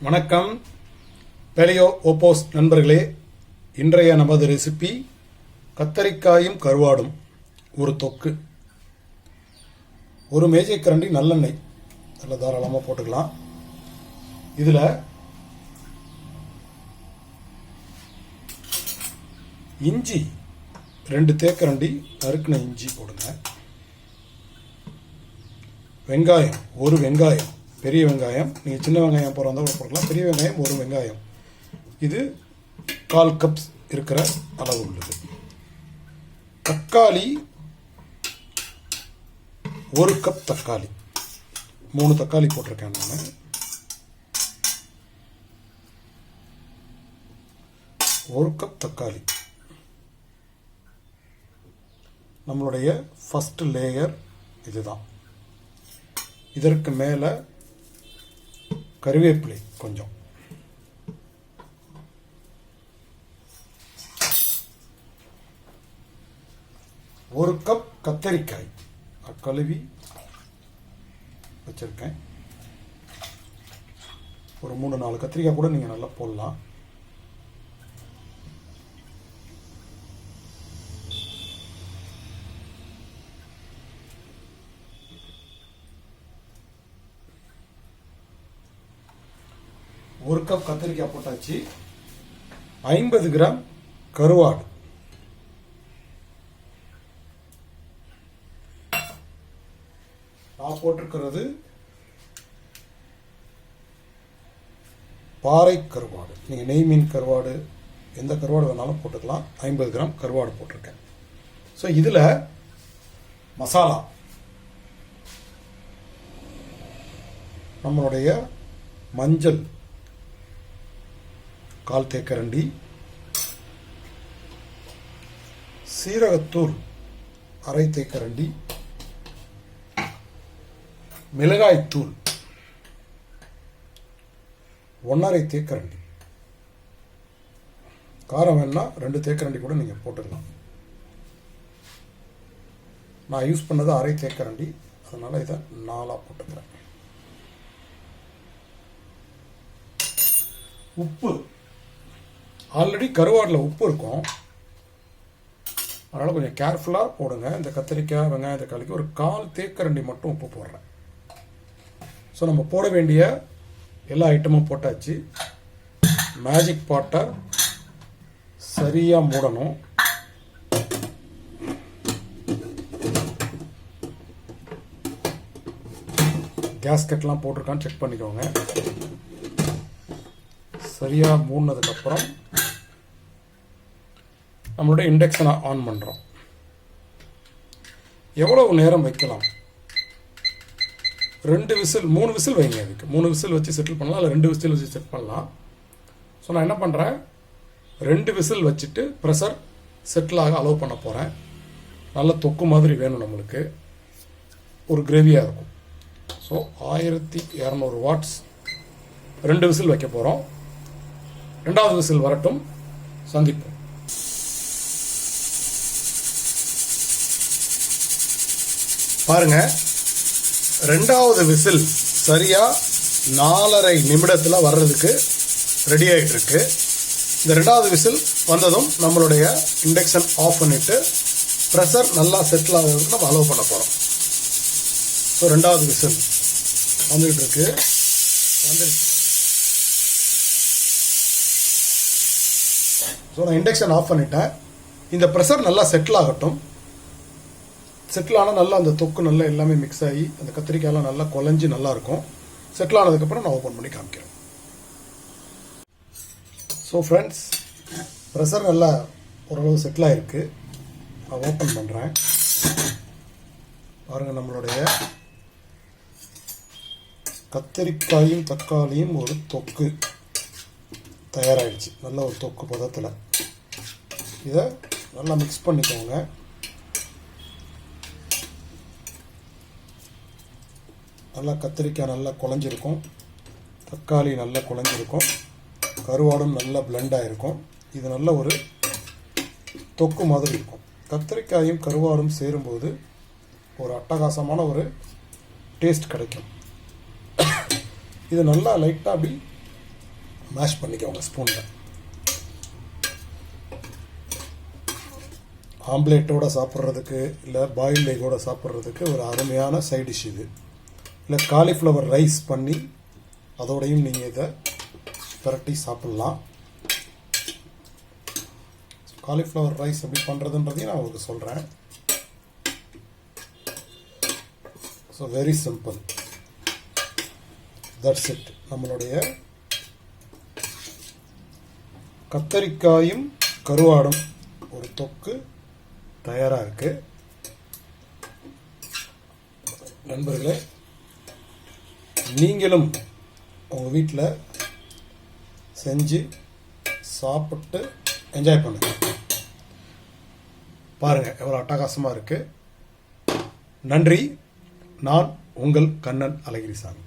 வணக்கம் பேலியோ ஓப்போஸ் நண்பர்களே. இன்றைய நமது ரெசிபி கத்தரிக்காயும் கருவாடும் ஒரு தொக்கு. ஒரு மேஜைக்கரண்டி நல்லெண்ணெய் நல்ல தாராளமாக போட்டுக்கலாம். இதில் இஞ்சி 2 தேக்கரண்டி நறுக்கின இஞ்சி போடுங்க. வெங்காயம் 1 வெங்காயம், பெரிய வெங்காயம். நீங்கள் சின்ன வெங்காயம் போகிறதா போடலாம். பெரிய வெங்காயம் 1 வெங்காயம். இது 1/4 கப் இருக்கிற அளவு உள்ளது. தக்காளி 1 கப் தக்காளி, 3 தக்காளி போட்டிருக்கேன் நான். 1 கப் தக்காளி. நம்மளுடைய ஃபர்ஸ்ட் லேயர் இதுதான். இதற்கு மேலே கருவேப்பிலை கொஞ்சம், ஒரு கப் கத்தரிக்காய் கழுவி வச்சிருக்கேன். ஒரு 3-4 கத்திரிக்காய் கூட நீங்கள் நல்லா போடலாம். ஒரு கப் கத்திரிக்காய் போட்டாச்சு. 50 கிராம் கருவாடு, நான் போட்டிருக்கிறது பாறை கருவாடு. நீங்கள் நெய் மீன் கருவாடு, எந்த கருவாடு வேணாலும் போட்டுக்கலாம். 50 கிராம் கருவாடு போட்டிருக்கேன். ஸோ இதில் மசாலா நம்மளுடைய மஞ்சள் 1/4 தேக்கரண்டி, சீரகத்தூள் 1/2 தேக்கரண்டி, மிளகாய்த்தூள் 1/2 தேக்கரண்டி. காரம் வேணா 2 தேக்கரண்டி கூட நீங்கள் போட்டுக்கலாம். நான் யூஸ் பண்ணது 1/2 தேக்கரண்டி, அதனால் இதை 4 போட்டுக்கிறேன். உப்பு, ஆல்ரெடி கருவாடில் உப்பு இருக்கும், அதனால் கொஞ்சம் கேர்ஃபுல்லாக போடுங்க. இந்த கத்திரிக்காய் வெங்காயம் தக்காளிக்கு ஒரு 1/4 தேக்கரண்டி மட்டும் உப்பு போடுறேன். ஸோ நம்ம போட வேண்டிய எல்லா ஐட்டமும் போட்டாச்சு. மேஜிக் பாட்டை சரியாக மூடணும். கேஸ்கெட்லாம் போட்டிருக்கான்னு செக் பண்ணிக்கோங்க. சரியாக மூடினதுக்கப்புறம் நம்மளோட இண்டக்ஷனை ஆன் பண்ணுறோம். எவ்வளவு நேரம் வைக்கலாம்? 2 விசில் 3 விசில் வைங்க. அதுக்கு 3 விசில் வச்சு செட்டில் பண்ணலாம், இல்லை 2 விசில் வச்சு செட் பண்ணலாம். ஸோ நான் என்ன பண்ணுறேன், 2 விசில் வச்சுட்டு ப்ரெஷர் செட்டில் ஆக அலோவ் பண்ண போகிறேன். நல்ல தொக்கு மாதிரி வேணும் நம்மளுக்கு, ஒரு கிரேவியாக இருக்கும். ஸோ 1200 வாட்ஸ் 2 விசில் வைக்க போகிறோம். 2வது விசில் வரட்டும், சந்திப்போம். பாருங்க, 2வது விசில் சரியா 4.5 நிமிடத்தில் வர்றதுக்கு ரெடி ஆகிட்டு இருக்கு. இந்த 2வது விசில் வந்ததும் நம்மளுடைய இண்டக்ஷன் ஆஃப் பண்ணிட்டு ப்ரெஷர் நல்லா செட்டில் ஆகிறதுக்கு நம்ம அலோவ் பண்ண போகிறோம். ஸோ 2வது விசில் வந்துகிட்டு இருக்கு, வந்துருச்சு. ஸோ நான் இண்டக்ஷன் ஆஃப் பண்ணிட்டேன். இந்த ப்ரெஷர் நல்லா செட்டில் ஆகட்டும். செட்டில் ஆனால் நல்லா அந்த தொக்கு நல்லா எல்லாமே மிக்ஸ் ஆகி அந்த கத்திரிக்காயெல்லாம் நல்லா குழஞ்சி நல்லாயிருக்கும். செட்டில் ஆனதுக்கப்புறம் நான் ஓப்பன் பண்ணி காமிக்கிறேன். ஸோ ஃப்ரெண்ட்ஸ், ப்ரெஷர் நல்லா ஓரளவு செட்டில் ஆகிருக்கு. நான் ஓப்பன் பண்ணுறேன். பாருங்கள், நம்மளுடைய கத்திரிக்காயும் தக்காளியும் ஒரு தொக்கு தயாராகிடுச்சு. நல்ல ஒரு தொக்கு பதத்தில். இதை நல்லா மிக்ஸ் பண்ணிக்கோங்க. நல்லா கத்திரிக்காய் நல்லா குழஞ்சிருக்கும், தக்காளி நல்லா குழஞ்சிருக்கும், கருவாடும் நல்லா பிளெண்டாக இருக்கும். இது நல்ல ஒரு தொக்கு மாதிரி இருக்கும். கத்திரிக்காயும் கருவாடும் சேரும்போது ஒரு அட்டகாசமான ஒரு டேஸ்ட் கிடைக்கும். இது நல்லா லைட்டாக அப்படி மேஷ் பண்ணிக்கோங்க ஸ்பூனில். ஆம்லேட்டோடு சாப்பிட்றதுக்கு இல்லை பாயில்ட் எக்கோடு சாப்பிட்றதுக்கு ஒரு அருமையான சைட் டிஷ் இது. இல்லை காலிஃப்ளவர் ரைஸ் பண்ணி அதோடையும் நீங்கள் இதை பிரட்டி சாப்பிட்லாம். காலிஃப்ளவர் ரைஸ் எப்படி பண்ணுறதுன்றதையும் நான் உங்களுக்கு சொல்கிறேன். So very simple. That's it. நம்மளுடைய கத்தரிக்காயும் கருவாடும் ஒரு தொக்கு தயாராக இருக்கு. நண்பர்களே, நீங்களும் உங்கள் வீட்டில் செஞ்சு சாப்பிட்டு என்ஜாய் பண்ணுங்க. பாருங்கள் எவ்வளோ அட்டகாசமாக இருக்குது. நன்றி. நான் உங்கள் கண்ணன் அழகிரிசாமி.